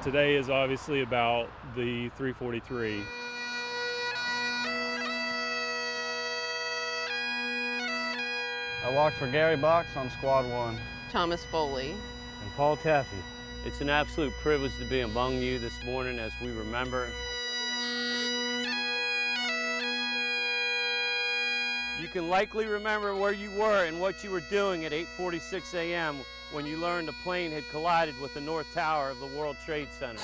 Today is obviously about the 343. I walked for Gary Box on Squad 1. Thomas Foley. And Paul Taffy. It's an absolute privilege to be among you this morning as we remember. You can likely remember where you were and what you were doing at 8:46 a.m. when you learned a plane had collided with the North Tower of the World Trade Center.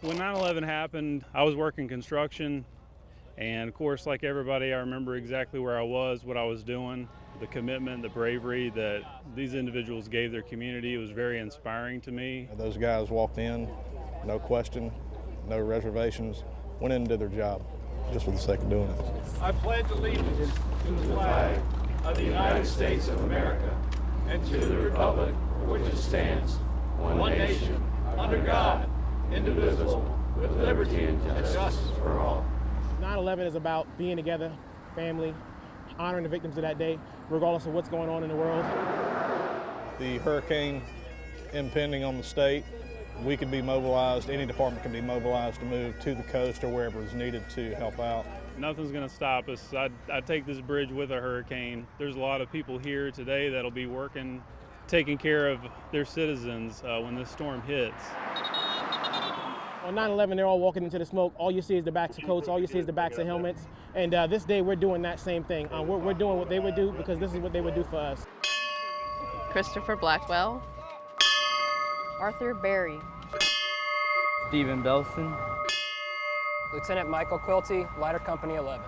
When 9/11 happened, I was working construction, and of course, like everybody, I remember exactly where I was, what I was doing, the commitment, the bravery that these individuals gave their community. It was very inspiring to me. Those guys walked in, no question, no reservations, went in and did their job, just for the sake of doing it. I pledge allegiance to the flag of the United States of America and to the republic for which it stands, one nation, under God, indivisible, with liberty and justice for all. 9/11 is about being together, family, honoring the victims of that day, regardless of what's going on in the world. The hurricane impending on the state, we could be mobilized, any department can be mobilized to move to the coast or wherever is needed to help out. Nothing's going to stop us. I take this bridge with a hurricane. There's a lot of people here today that'll be working, taking care of their citizens when this storm hits. On 9/11, they're all walking into the smoke. All you see is the backs of coats. All you see is the backs of helmets. And this day, we're doing that same thing. We're doing what they would do because this is what they would do for us. Christopher Blackwell. Arthur Berry. Stephen Belson. Lieutenant Michael Quilty, Lighter Company 11.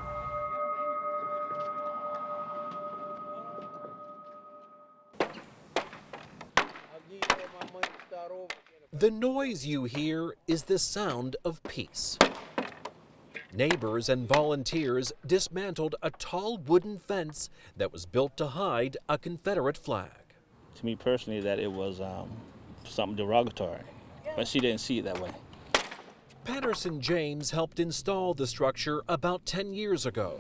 The noise you hear is the sound of peace. Neighbors and volunteers dismantled a tall wooden fence that was built to hide a Confederate flag. To me personally, that it was something derogatory, but she didn't see it that way. Patterson James helped install the structure about 10 years ago,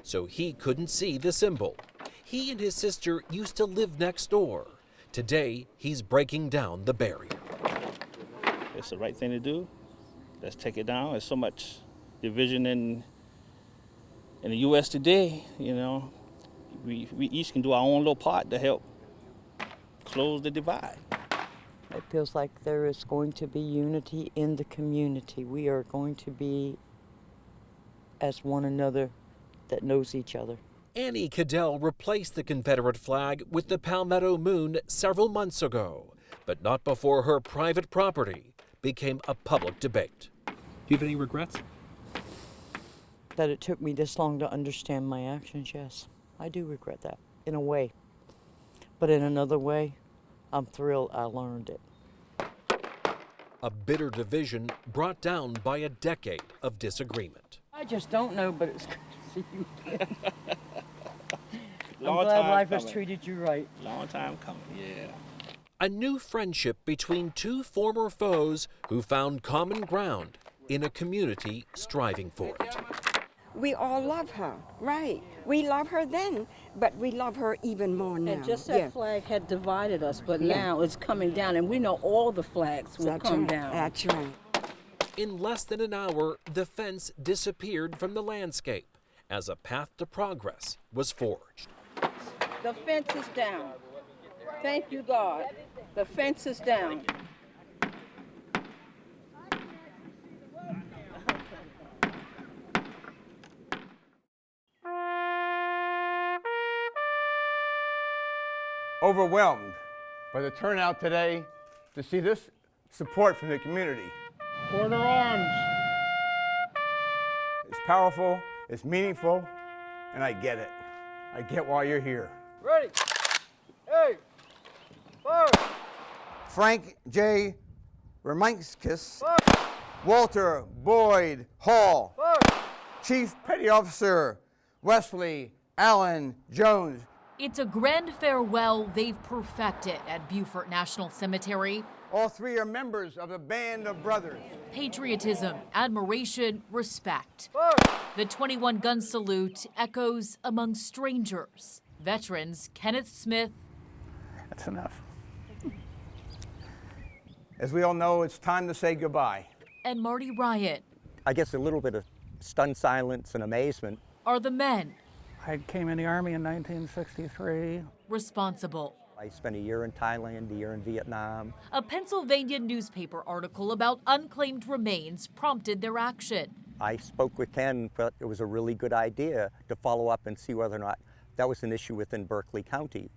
so he couldn't see the symbol. He and his sister used to live next door. Today, he's breaking down the barrier. It's the right thing to do. Let's take it down. There's so much division in the U.S. today, you know. We each can do our own little part to help close the divide. It feels like there is going to be unity in the community. We are going to be as one another that knows each other. Annie Cadell replaced the Confederate flag with the Palmetto Moon several months ago, but not before her private property became a public debate. Do you have any regrets? That it took me this long to understand my actions, yes. I do regret that, in a way. But in another way, I'm thrilled I learned it. A bitter division brought down by a decade of disagreement. I just don't know, but it's good to see you again. I'm Long glad time life coming. has treated you right. Long time coming, yeah. A new friendship between two former foes who found common ground in a community striving for it. We all love her, right? We love her then, but we love her even more now. And just that flag had divided us, but now it's coming down, and we know all the flags will come down. That's right. In less than an hour, the fence disappeared from the landscape as a path to progress was forged. The fence is down. Thank you, God. The fence is down. Overwhelmed by the turnout today to see this support from the community. Order arms. It's powerful, it's meaningful, and I get it. I get why you're here. Ready? Hey! Fire! Frank J. Romanskis, Walter Boyd Hall, Chief Petty Officer Wesley Allen Jones. It's a grand farewell they've perfected at Beaufort National Cemetery. All three are members of a band of brothers. Patriotism, admiration, respect. The 21-gun salute echoes among strangers. Veterans Kenneth Smith. That's enough. As we all know, it's time to say goodbye. And Marty Ryan I guess a little bit of stunned silence and amazement. are the men I came in the Army in 1963. responsible. I spent a year in Thailand, a year in Vietnam. A Pennsylvania newspaper article about unclaimed remains prompted their action. I spoke with Ken, but it was a really good idea to follow up and see whether or not that was an issue within Berkeley County,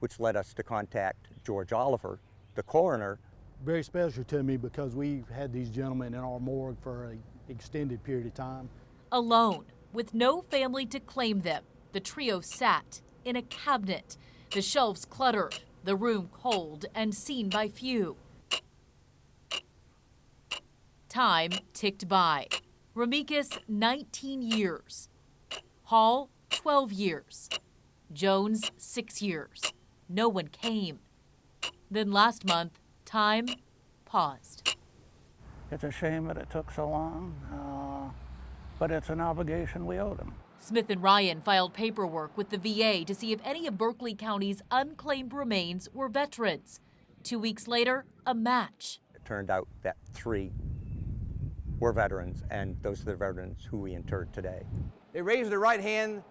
which led us to contact George Oliver, the coroner. Very special to me because we've had these gentlemen in our morgue for an extended period of time. Alone, with no family to claim them, the trio sat in a cabinet, the shelves cluttered, the room cold and seen by few. Time ticked by. Ramikis, 19 years. Hall, 12 years. Jones, 6 years. No one came. Then last month, time paused. It's a shame that it took so long, but it's an obligation we owe them. Smith and Ryan filed paperwork with the VA to see if any of Berkeley County's unclaimed remains were veterans. 2 weeks later, a match. It turned out that 3 were veterans, and those are the veterans who we interred today. They raised their right hand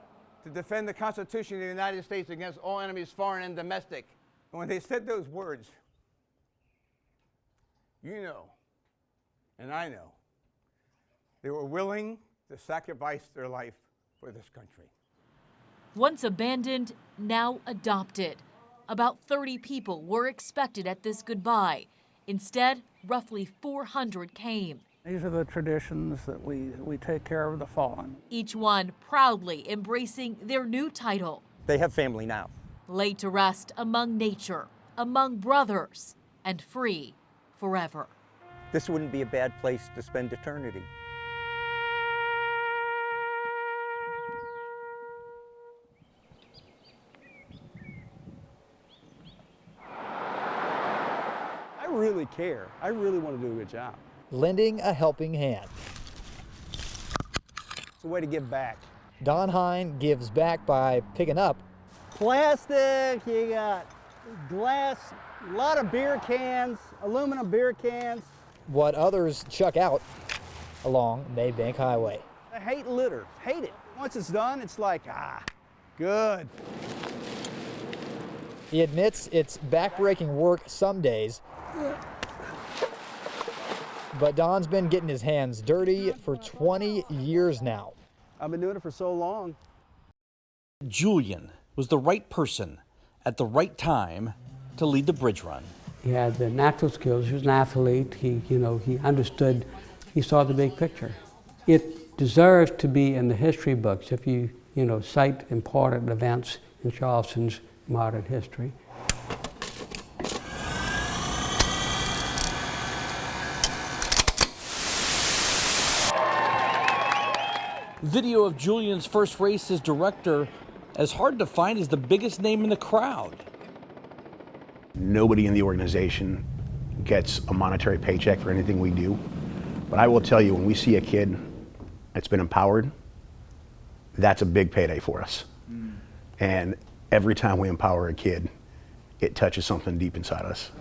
to defend the Constitution of the United States against all enemies, foreign and domestic. And when they said those words, you know, and I know, they were willing to sacrifice their life for this country. Once abandoned, now adopted. About 30 people were expected at this goodbye. Instead, roughly 400 came. These are the traditions that we take care of the fallen. Each one proudly embracing their new title. They have family now. Laid to rest among nature, among brothers, and free forever. This wouldn't be a bad place to spend eternity. I really care. I really want to do a good job. Lending a helping hand. It's a way to give back. Don Hine gives back by picking up Plastic, you got glass, a lot of beer cans, aluminum beer cans. what others chuck out along Maybank Highway. I hate litter, hate it. Once it's done, it's like, good. He admits it's backbreaking work some days, but Don's been getting his hands dirty for 20 years now. I've been doing it for so long. Julian was the right person at the right time to lead the bridge run. He had the natural skills. He was an athlete. He understood. He saw the big picture. It deserves to be in the history books if you cite important events in Charleston's modern history. Video of Julian's first race as director, as hard to find as the biggest name in the crowd. Nobody in the organization gets a monetary paycheck for anything we do. But I will tell you, when we see a kid that's been empowered, that's a big payday for us. And every time we empower a kid, it touches something deep inside us.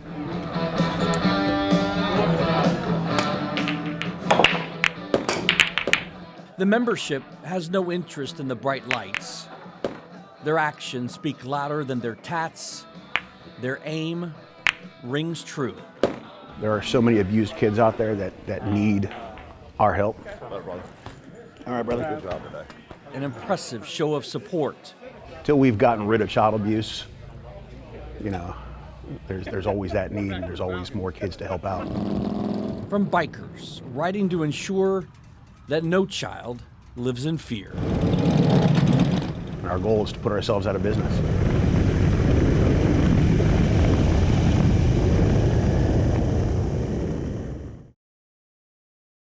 The membership has no interest in the bright lights. Their actions speak louder than their tats. Their aim rings true. There are so many abused kids out there that need our help. All right, brother. Good job today. An impressive show of support. Till we've gotten rid of child abuse, there's always that need, and there's always more kids to help out. From bikers riding to ensure that no child lives in fear. Our goal is to put ourselves out of business.